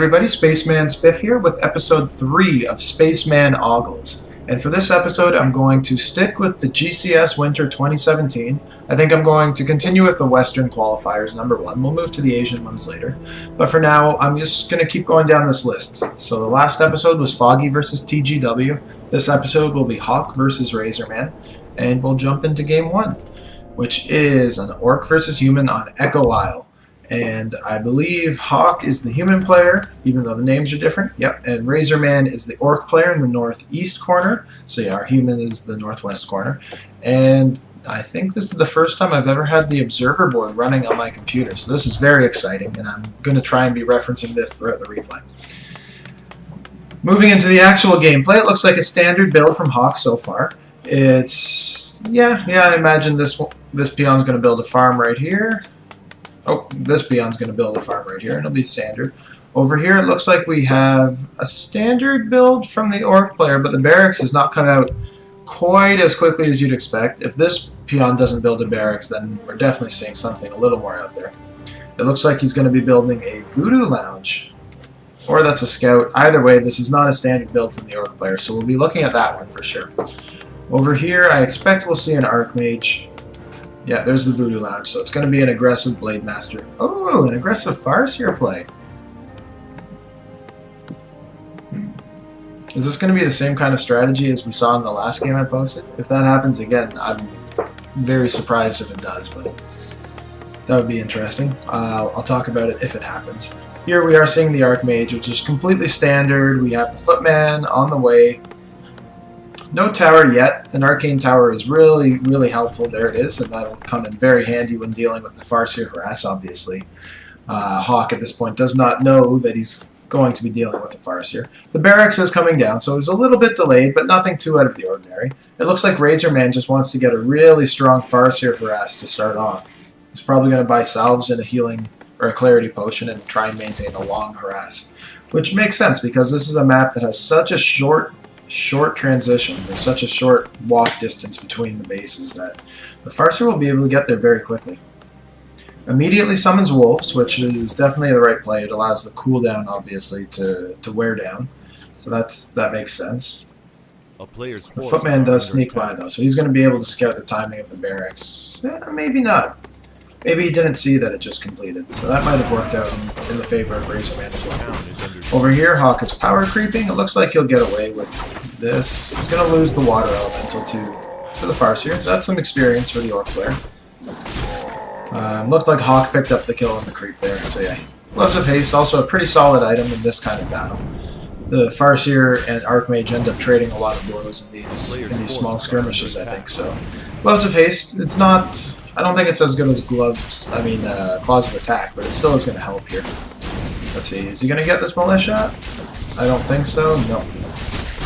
everybody, Spaceman Spiff here with episode 3 of Spaceman Ogles. And for this episode, I'm going to stick with the GCS Winter 2017. I think I'm going to continue with the Western Qualifiers, number 1. We'll move to the Asian ones later. But for now, I'm just going to keep going down this list. So the last episode was Foggy versus TGW. This episode will be Hawk versus RazzorMan. And we'll jump into game 1, which is an Orc versus Human on Echo Isle. And I believe Hawk is the human player, even though the names are different. Yep, and RazzorMan is the Orc player in the northeast corner. So yeah, our human is the northwest corner. And I think this is the first time I've ever had the observer board running on my computer. So this is very exciting, and I'm going to try and be referencing this throughout the replay. Moving into the actual gameplay, it looks like a standard build from Hawk so far. It's, yeah, I imagine this peon's going to build a farm right here. Oh, this peon's going to build a farm right here, and it'll be standard. Over here, it looks like we have a standard build from the Orc player, but the barracks has not come out quite as quickly as you'd expect. If this peon doesn't build a barracks, then we're definitely seeing something a little more out there. It looks like he's going to be building a Voodoo Lounge, or that's a scout. Either way, this is not a standard build from the Orc player, so we'll be looking at that one for sure. Over here, I expect we'll see an Archmage. Yeah, there's the Voodoo Lounge, so it's going to be an aggressive Blade Master. Oh, an aggressive Farseer play. Is this going to be the same kind of strategy as we saw in the last game I posted? If that happens again, I'm very surprised if it does, but that would be interesting. I'll talk about it if it happens. Here we are seeing the Archmage, which is completely standard. We have the Footman on the way. No tower yet. An arcane tower is really, really helpful. There it is, and that'll come in very handy when dealing with the Farseer harass, obviously. Hawk at this point does not know that he's going to be dealing with the Farseer. The barracks is coming down, so it's a little bit delayed, but nothing too out of the ordinary. It looks like RazzorMan just wants to get a really strong Farseer harass to start off. He's probably going to buy salves and a healing or a clarity potion and try and maintain a long harass, which makes sense because this is a map that has such a short transition. There's such a short walk distance between the bases that the Farseer will be able to get there very quickly. Immediately summons Wolves, which is definitely the right play. It allows the cooldown, obviously, to wear down. So that makes sense. The Footman does sneak by, though, so he's going to be able to scout the timing of the barracks. Maybe not. Maybe he didn't see that it just completed, so that might have worked out in the favor of RazzorMan as well. Over here, Hawk is power creeping. It looks like he'll get away with this. He's going to lose the water elemental to the Farseer, so that's some experience for the Orc player. Looked like Hawk picked up the kill on the creep there, so yeah. Gloves of Haste, also a pretty solid item in this kind of battle. The Farseer and Archmage end up trading a lot of blows in these small skirmishes, I think, so. Gloves of Haste, it's not... I don't think it's as good as Claws of Attack, but it still is going to help here. Let's see, is he going to get this Militia? I don't think so, no.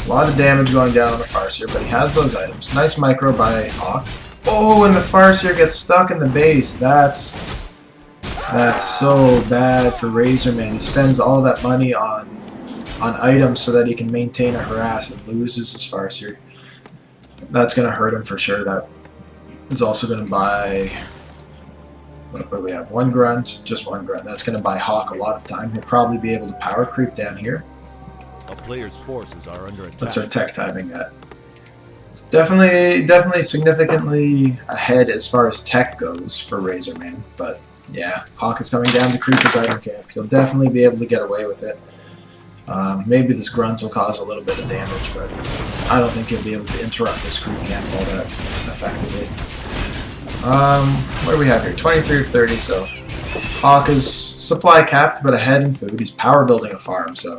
A lot of damage going down on the Farseer, but he has those items. Nice micro by Hawk. Oh, and the Farseer gets stuck in the base. That's so bad for RazzorMan. He spends all that money on items so that he can maintain a harass and loses his Farseer. That's going to hurt him for sure. That is also going to buy, what do we have? One grunt, just one grunt. That's going to buy Hawk a lot of time. He'll probably be able to power creep down here. A player's forces are under attack. What's our tech timing at? Definitely significantly ahead as far as tech goes for RazzorMan. But yeah, Hawk is coming down to creep his item camp. He'll definitely be able to get away with it. Maybe this grunt will cause a little bit of damage, but I don't think he'll be able to interrupt this creep camp all that effectively. What do we have here? 23 of 30, so Hawk is supply capped, but ahead in food. He's power building a farm, so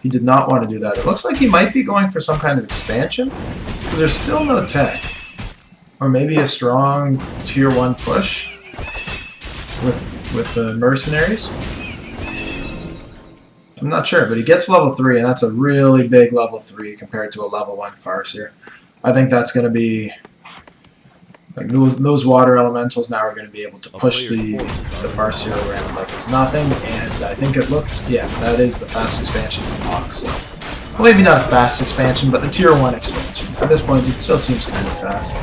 he did not want to do that. It looks like he might be going for some kind of expansion, because there's still no tech. Or maybe a strong tier 1 push with the mercenaries. I'm not sure, but he gets level 3, and that's a really big level 3 compared to a level 1 Farseer. I think that's going to be... like those water elementals now are going to be able to push the Farseer around like it's nothing, and I think it looked... yeah, that is the fast expansion from Hawk, so... well, maybe not a fast expansion, but the tier 1 expansion. At this point, it still seems kind of fast.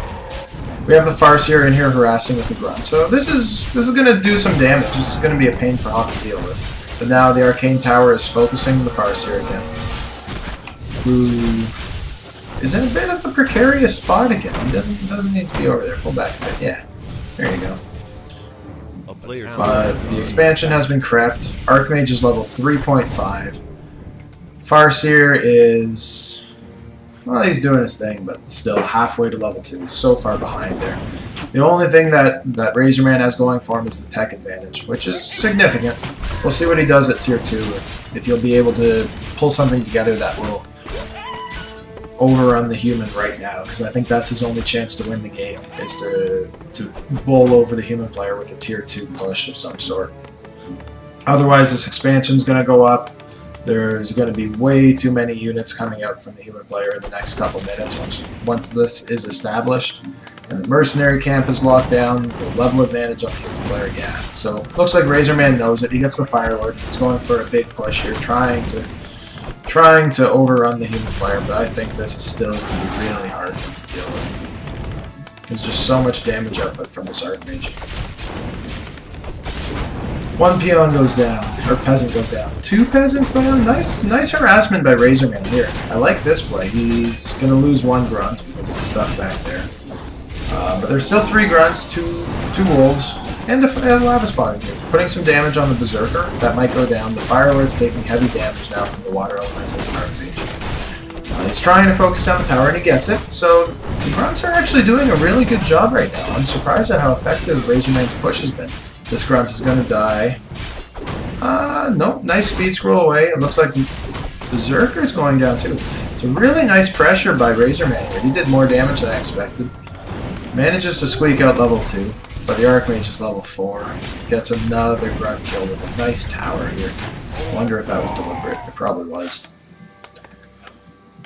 We have the Farseer in here harassing with the grunt, so this is going to do some damage. This is going to be a pain for Hawk to deal with. But now the Arcane Tower is focusing the Farseer again, who is in a bit of a precarious spot again. He doesn't need to be over there. Pull back a bit. Yeah, there you go. But the expansion has been crept. Archmage is level 3.5. Farseer is, well, he's doing his thing, but still halfway to level 2. He's so far behind there. The only thing that RazzorMan has going for him is the tech advantage, which is significant. We'll see what he does at tier 2, if he'll be able to pull something together that will overrun the human right now, because I think that's his only chance to win the game, is to bowl over the human player with a tier 2 push of some sort. Otherwise, this expansion's going to go up. There's going to be way too many units coming out from the human player in the next couple minutes once this is established. And the mercenary camp is locked down, the level advantage on the human player, yeah. So, looks like RazzorMan knows it. He gets the Firelord. He's going for a big push here, trying to overrun the human player, but I think this is still going to be really hard for him to deal with. There's just so much damage output from this Archmage. One peon goes down, or peasant goes down. 2 peasants go down. Nice harassment by RazzorMan here. I like this play. He's going to lose 1 grunt because it's stuck back there. But there's still 3 grunts, 2 wolves, and a lava spotting here. Putting some damage on the Berserker. That might go down. The Firelord's taking heavy damage now from the water elementals and Archmage. He's trying to focus down the tower, and he gets it. So the grunts are actually doing a really good job right now. I'm surprised at how effective RazzorMan's push has been. This grunt is going to die. Nope. Nice speed scroll away. It looks like Berserker's going down too. It's a really nice pressure by RazzorMan here. He did more damage than I expected. Manages to squeak out level 2, but the Archmage is level 4. Gets another grunt kill with a nice tower here. Wonder if that was deliberate. It probably was.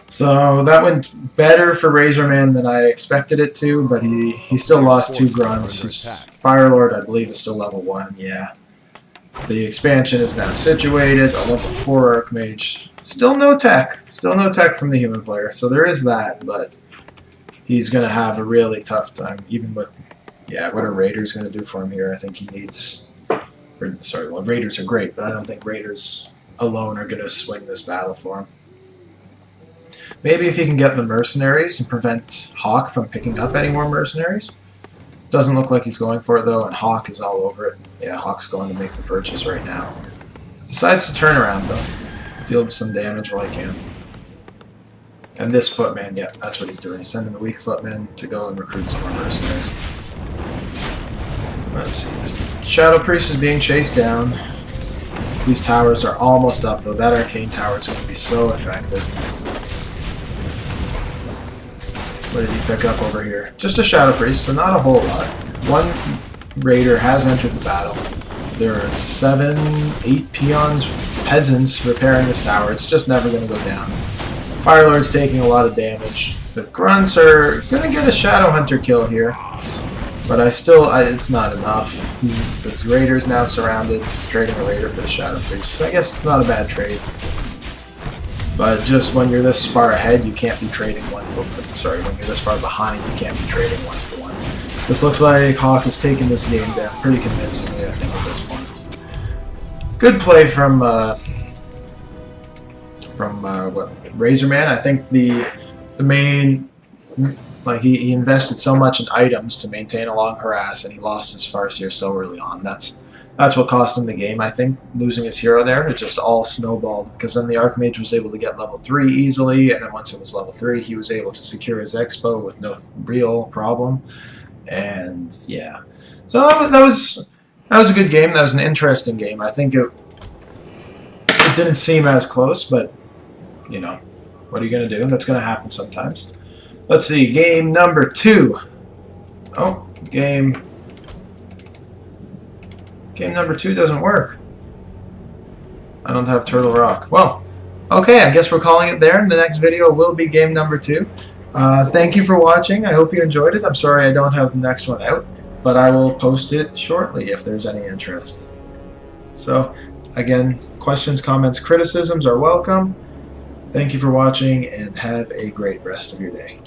So that went better for RazzorMan than I expected it to, but he still lost 2 grunts. His Firelord, I believe, is still level 1, yeah. The expansion is now situated, a level 4 Archmage. Still no tech. Still no tech from the human player, so there is that, but he's going to have a really tough time, even with, yeah, what a Raider's going to do for him here. I think he needs, sorry, well, Raiders are great, but I don't think Raiders alone are going to swing this battle for him. Maybe if he can get the mercenaries and prevent Hawk from picking up any more mercenaries. Doesn't look like he's going for it though, and Hawk is all over it. Yeah, Hawk's going to make the purchase right now. Decides to turn around though. Deal some damage while he can. And this footman, yeah, that's what he's doing. He's sending the weak footman to go and recruit some more mercenaries. Let's see. This Shadow Priest is being chased down. These towers are almost up though. That Arcane Tower is going to be so effective. What did he pick up over here? Just a Shadow Priest, so not a whole lot. 1 Raider has entered the battle. There are 7, 8 peons, peasants repairing this tower. It's just never going to go down. Firelord's taking a lot of damage. The grunts are going to get a Shadow Hunter kill here. But it's not enough. This Raider's now surrounded. He's trading a Raider for the Shadow Priest. So I guess it's not a bad trade. But just when you're this far ahead, you can't be trading 1 for 1. Sorry, when you're this far behind, you can't be trading 1 for 1. This looks like Hawk has taken this game down pretty convincingly, I think, at this point. Good play from RazzorMan. I think the main, like he invested so much in items to maintain a long harass, and he lost his Farseer so early on. That's what cost him the game, I think, losing his hero there. It just all snowballed, because then the Archmage was able to get level 3 easily, and then once it was level 3, he was able to secure his Expo with no real problem. And, yeah. So that was a good game. That was an interesting game. I think it didn't seem as close, but, you know, what are you going to do? That's going to happen sometimes. Let's see, game number 2. Oh, game number 2 doesn't work. I don't have Turtle Rock. Well, okay, I guess we're calling it there. The next video will be game number 2. Thank you for watching. I hope you enjoyed it. I'm sorry I don't have the next one out, but I will post it shortly if there's any interest. So, again, questions, comments, criticisms are welcome. Thank you for watching, and have a great rest of your day.